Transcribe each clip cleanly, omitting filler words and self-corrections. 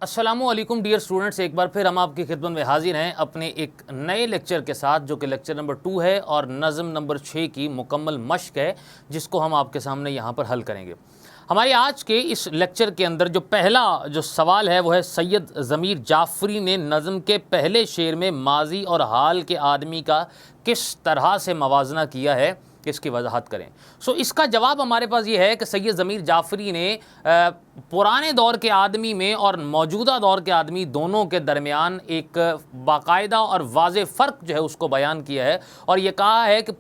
السلام علیکم dear students, ایک بار پھر ہم آپ کی خدمت میں حاضر ہیں اپنے ایک نئے لیکچر کے ساتھ، جو کہ لیکچر نمبر 2 ہے اور نظم نمبر 6 کی مکمل مشق ہے، جس کو ہم آپ کے سامنے یہاں پر حل کریں گے۔ ہمارے آج کے اس لیکچر کے اندر جو پہلا سوال ہے وہ ہے، سید ضمیر جعفری نے نظم کے پہلے شعر میں ماضی اور حال کے آدمی کا کس طرح سے موازنہ کیا ہے، اس کی وضاحت کریں۔ اس کا جواب ہمارے پاس یہ ہے کہ سید ضمیر جعفری نے پرانے دور کے آدمی میں اور موجودہ دور کے آدمی دونوں کے درمیان ایک باقاعدہ اور واضح فرق جو ہے اس کو بیان کیا ہے، اور یہ کہا ہے کہ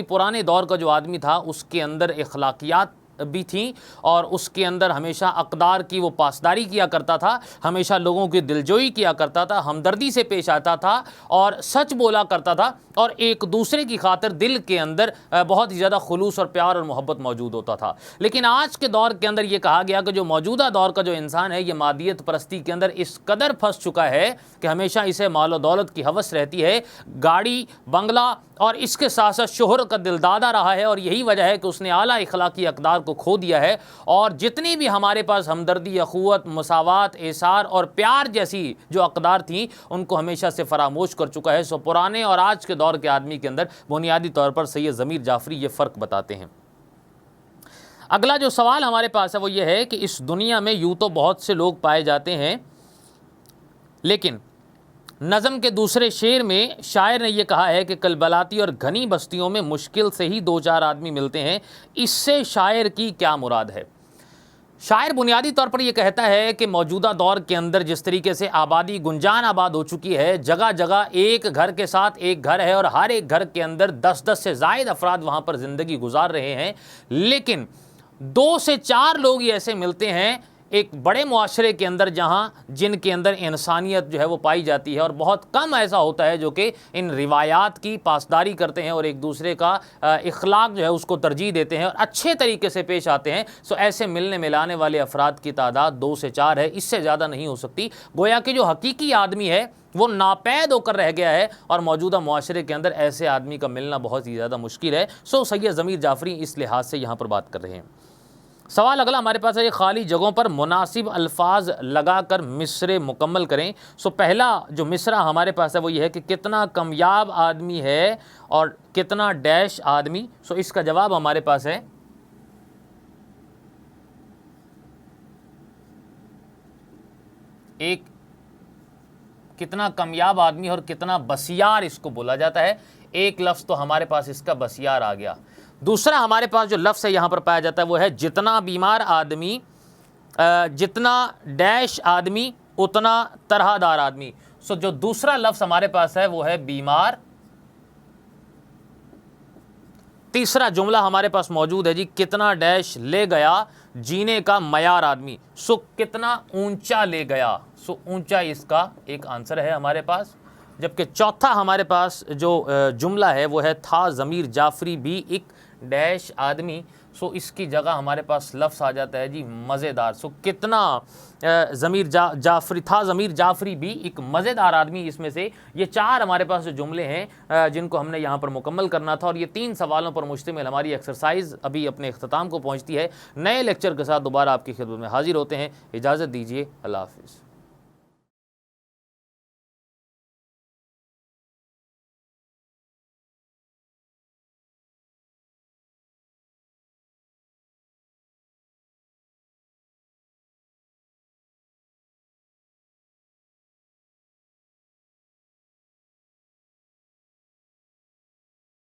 پرانے دور کا جو آدمی تھا اس کے اندر اخلاقیات بھی تھیں، اور اس کے اندر ہمیشہ اقدار کی وہ پاسداری کیا کرتا تھا، ہمیشہ لوگوں کی دلجوئی کیا کرتا تھا، ہمدردی سے پیش آتا تھا اور سچ بولا کرتا تھا، اور ایک دوسرے کی خاطر دل کے اندر بہت ہی زیادہ خلوص اور پیار اور محبت موجود ہوتا تھا۔ لیکن آج کے دور کے اندر یہ کہا گیا کہ جو موجودہ دور کا جو انسان ہے، یہ مادیت پرستی کے اندر اس قدر پھنس چکا ہے کہ ہمیشہ اسے مال و دولت کی ہوس رہتی ہے، گاڑی بنگلہ اور اس کے ساتھ ساتھ شوہر کا دل دادا رہا ہے، اور یہی وجہ ہے کہ اس نے اعلیٰ اخلاقی اقدار کو کھو دیا ہے، اور جتنی بھی ہمارے پاس ہمدردی، اخوت، مساوات، ایثار اور پیار جیسی جو اقدار تھیں، ان کو ہمیشہ سے فراموش کر چکا ہے۔ پرانے اور آج کے دور کے آدمی کے اندر بنیادی طور پر سید ضمیر جعفری یہ فرق بتاتے ہیں۔ اگلا جو سوال ہمارے پاس ہے وہ یہ ہے کہ اس دنیا میں یوں تو بہت سے لوگ پائے جاتے ہیں، لیکن نظم کے دوسرے شعر میں شاعر نے یہ کہا ہے کہ کلبلاتی اور گھنی بستیوں میں مشکل سے ہی 2-4 آدمی ملتے ہیں، اس سے شاعر کی کیا مراد ہے؟ شاعر بنیادی طور پر یہ کہتا ہے کہ موجودہ دور کے اندر جس طریقے سے آبادی گنجان آباد ہو چکی ہے، جگہ جگہ ایک گھر کے ساتھ ایک گھر ہے، اور ہر ایک گھر کے اندر 10 سے زائد افراد وہاں پر زندگی گزار رہے ہیں، لیکن 2 سے 4 لوگ ہی ایسے ملتے ہیں ایک بڑے معاشرے کے اندر جن کے اندر انسانیت جو ہے وہ پائی جاتی ہے، اور بہت کم ایسا ہوتا ہے جو کہ ان روایات کی پاسداری کرتے ہیں اور ایک دوسرے کا اخلاق جو ہے اس کو ترجیح دیتے ہیں اور اچھے طریقے سے پیش آتے ہیں۔ ایسے ملنے ملانے والے افراد کی تعداد 2 سے 4 ہے، اس سے زیادہ نہیں ہو سکتی۔ گویا کہ جو حقیقی آدمی ہے وہ ناپید ہو کر رہ گیا ہے، اور موجودہ معاشرے کے اندر ایسے آدمی کا ملنا بہت ہی زیادہ مشکل ہے۔ سید ضمیر جعفری اس لحاظ سے یہاں پر بات کر رہے ہیں۔ سوال اگلا ہمارے پاس ہے، یہ خالی جگہوں پر مناسب الفاظ لگا کر مصرے مکمل کریں۔ پہلا جو مصرع ہمارے پاس ہے وہ یہ ہے کہ کتنا کامیاب آدمی ہے اور کتنا ڈیش آدمی۔ اس کا جواب ہمارے پاس ہے، ایک کتنا کامیاب آدمی اور کتنا بسیار اس کو بولا جاتا ہے۔ ایک لفظ تو ہمارے پاس اس کا بسیار آ گیا۔ دوسرا ہمارے پاس جو لفظ ہے یہاں پر پایا جاتا ہے وہ ہے جتنا بیمار آدمی، جتنا ڈیش آدمی اتنا طرح دار آدمی۔ جو دوسرا لفظ ہمارے پاس ہے وہ ہے بیمار۔ تیسرا جملہ ہمارے پاس موجود ہے، کتنا ڈیش لے گیا جینے کا معیار آدمی۔ کتنا اونچا لے گیا، اونچا اس کا ایک آنسر ہے ہمارے پاس۔ جبکہ چوتھا ہمارے پاس جو جملہ ہے وہ ہے، تھا ضمیر جعفری بھی ایک ڈیش آدمی۔ اس کی جگہ ہمارے پاس لفظ آ جاتا ہے مزیدار۔ کتنا ضمیر جعفری بھی ایک مزیدار آدمی۔ اس میں سے یہ 4 ہمارے پاس جو جملے ہیں جن کو ہم نے یہاں پر مکمل کرنا تھا، اور یہ 3 سوالوں پر مشتمل ہماری ایکسرسائز ابھی اپنے اختتام کو پہنچتی ہے۔ نئے لیکچر کے ساتھ دوبارہ آپ کی خدمت میں حاضر ہوتے ہیں۔ اجازت دیجیے، اللہ حافظ۔